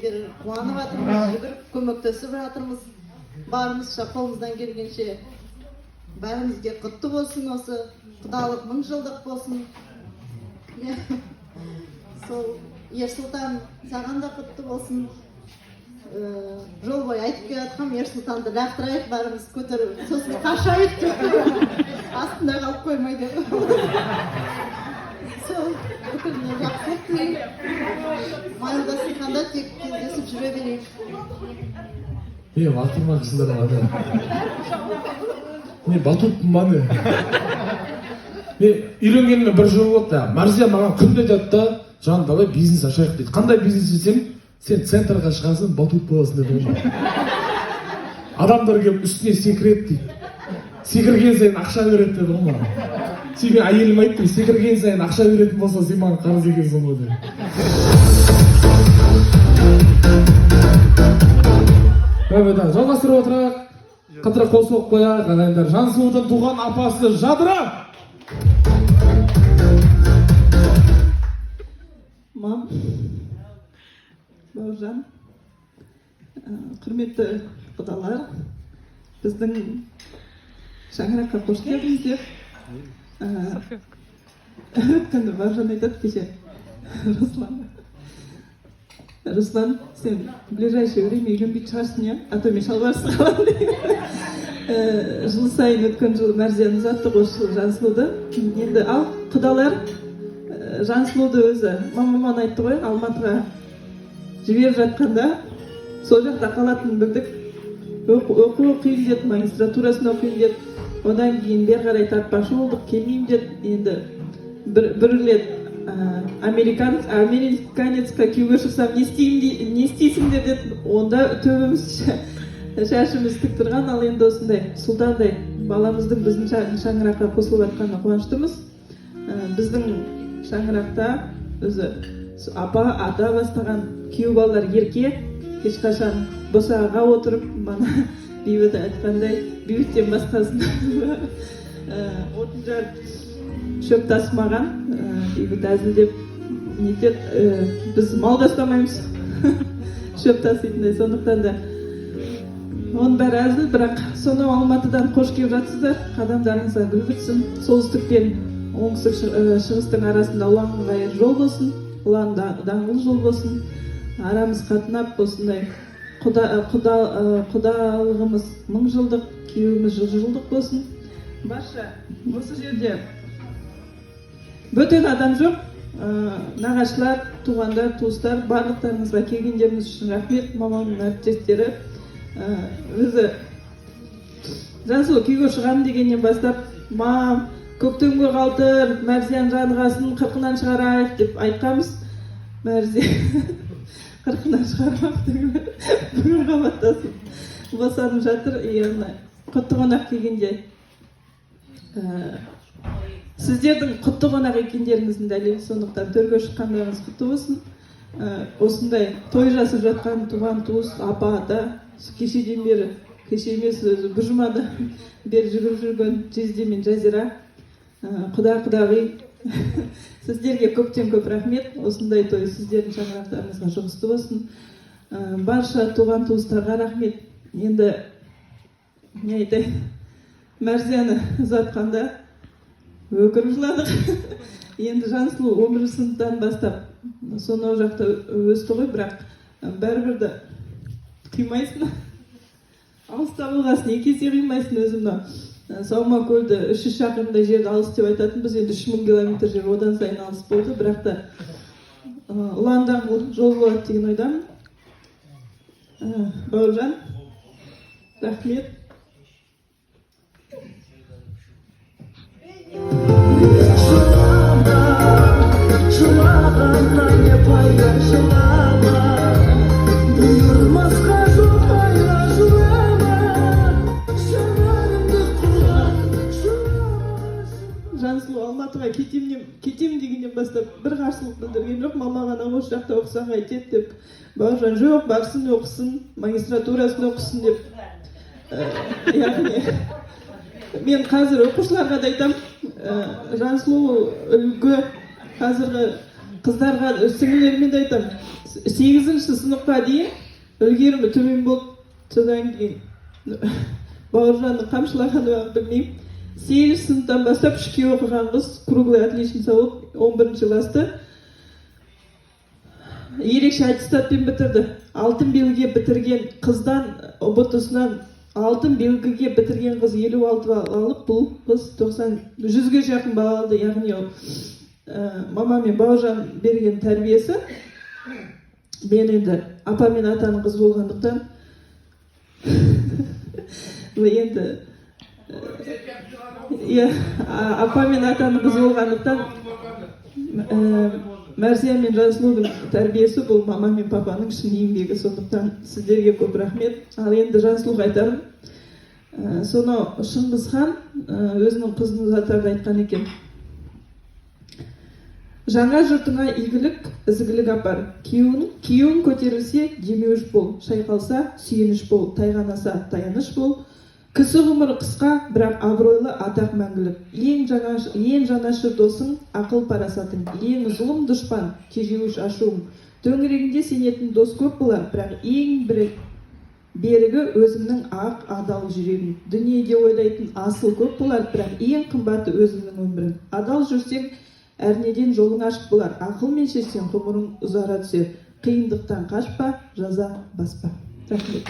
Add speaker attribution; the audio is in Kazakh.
Speaker 1: Қуанып жатырмыз, жүгіріп көмектесіп жатырмыз. Барымызша қолымыздан келгенше бәрімізге құтты болсын, осы құдалық 1000 жылдық болсын. Сол Ерсұлтан саған да құтты болсын. Жол бойы айтып келе жатқам, Ерсұлтанды лақтырайық, бәріміз көтеріп, сосын қашайық деп. Астында қалып қоймай деп. Сол бүкіліне жақсылық тілеймін. Майылдасын қанда тек кездесіп жүре берейік.
Speaker 2: Батырмақсыздар аны. Батырмын баны. Үйренгеніме бір жыл болды да, Марзия маған күнде айтады да, Жан, давай бизнес ашайық дейді. Қандай бизнес десем, сен центрға шығасың, батут боласың деді. Адамдар келіп үстіне секіреді дейді. Секірген сайын ақша береді деді ғой маған. Сен әйелім айттым, секірген сайын ақша беретін болса, сен маған қарыз екенсің ғой деді. Жалғастырып отырайық. Қатырақ қол соғып қояйық. Ағайындар, Жансұлудың туған апасы Жадыра.
Speaker 3: Мам, Бауыржан, құрметті құдалар, біздің шаңыраққа қош келдіңіздер. Өткенде Бауыржан айтады кеше Русланға. Руслан, сен в ближайшее время үйленбейтін шығарсың, иә? А то мен шалбарсыз қаламын деген. Жыл сайын өткен жылы Мәрзияны ұзаттық, осы жылы Жансұлуды. Енді ал құдалар Жансұлуды өзі маман айтты ғой, Алматыға жіберіп жатқанда сол жақта қалатынын білдік. Оқу оқиын деді, магистратурасын оқиын деді. Одан кейін бері қарай тартпақшы болдық, келмеймін деді. Енді бір рет американецқа күйеуге шықсам не істейсіңдер деді. Онда төбеміз шашымыз тік тұрған, ал енді осындай сұлтандай баламыздың біздің шаңыраққа қосылып жатқанына қуаныштымыз. Біздің шаңырақта өзі апа, ата бастаған күйеу балалар ерке, ешқашан босағаға отырып, мана бейбіт айтқандай, бейбіттен басқасын отын жарып шөп тасымаған, бейбіт әзілдеп нетеді, біз мал тастамаймыз шөп таситындай, сондықтан да оның бәрі әзіл, бірақ сонау Алматыдан қош келіп жатсыздар, қадамдарыңызға гүл бітсін, солтүстік пен оңтүстік шығыстың арасында ұлан-ғайыр жол болсын, ұлан-даңғыл жол болсын, арамыз қатынап, осындай құдалығымыз 1000 жылдық, күйеуіміз 100 жылдық болсын. Барша осы жерде бөтен адам жоқ, нағашылар, туғандар, туыстар, барлықтарыңызға келгендеріңіз үшін рахмет. Мамамның әріптестері, өзі Жансұлу күйеуге шығамын дегеннен бастап, мам, көктемге қалтыр, Мәрзиян жанғасын 40-нан шығарайық деп айтқамыз. Мәрзия 40-нан шығармақ деген бүгін қабаттасып босанып жатыр. Құтты қонақ келгенде сіздердің құтты қонақ екендеріңіздің дәлелі, сондықтан төрге шыққандарыңыз құтты болсын. Осындай той жасып жатқан туған туыс, апа, ата, кешеден бері, кеше емес, бір жұмада бері жүріп жүрген Жезде мен Жазира, құда-құдағи, сіздерге көптен көп рахмет. Осындай той сіздердің шаңырақтарыңызға жұғысты болсын. Барша туған туыстарға рахмет. Енді не айтайын, Мәрзияны ұзатқанда өкіріп жыладық. Енді Жансұлу 11 сыныптан бастап сонау жақта өсті ғой, бірақ бәрібір де қимайсың. Алыста болғасын, екі есе қимайсың. Өзімді Саумал көлді 300 шақырымдай жерді алыс деп айтатын, біз енді 3000 километр жер одан сайын алыс болды, бірақ та ұлан-даңғыл жол болады деген ойдамын. Бауыржан, рахмет. Жансұлу Алматыға кетем дегеннен бастап бір қарсылық білдірген жоқ. Мама ғана осы жақта оқысаң айтеді деп. Бауыржан жоқ, барсын оқысын, магистратурасын оқысын деп. Яғни мен қазір оқушыларға да айтам, Жансұлу үлгі қазіргі қыздарға сіңілеріме де айтамын, 8-ші сыныпқа дейін үлгерімі төмен болды. Содан кейін Бауыржанның қамшылағаны бар білмеймін. 8-ші сыныптан бастап 3-ке оқыған қыз круглый отличница болып 11-ші класты ерекше аттестатпен бітірді. Алтын белгіге бітірген қыздан, ұбт-сынан алтын белгіге бітірген қыз 56 балл алып, бұл қыз 100-ге жақын балл алды. Яғни мама мен Бауыржан берген тәрбиесі. Мен енді апа мен атаның қызы болғандықтан енді апа мен атаның қызы болғандықтан Мәрзия мен Жансұлудың тәрбиесі бұл мама мен папаның шын еңбегі. Сондықтан сіздерге көп рахмет. Ал енді Жансұлуға айтарым, сонау Шыңғыс хан өзінің қызының заттарды айтқан екен. Жаңа жұртыңа игілік, ізгілік апар. Күйеуің көтерілсе, демеуіш бол. Шайқалса, сүйеніш бол. Тайғанаса, таяныш бол. Кісі ғұмыры қысқа, бірақ абыройлы атақ мәңгілік. Ең жанашыр досың, ақыл парасатың. Ең зұлым дұшпан, тежеуіш ашуың. Төңірегінде сенетін дос көп болар, бірақ ең берігі өзіңнің ақ, адал жүрегің. Дүниеде ойлайтын асыл көп болар, бірақ ең қымбаты өзіңнің өмірің. Адал жүрсең, әрнеден жолың ашық болар. Ақылмен шешсең, ғұмырың ұзара түсер. Қиындықтан қашпа, жаза баспа. Рахмет.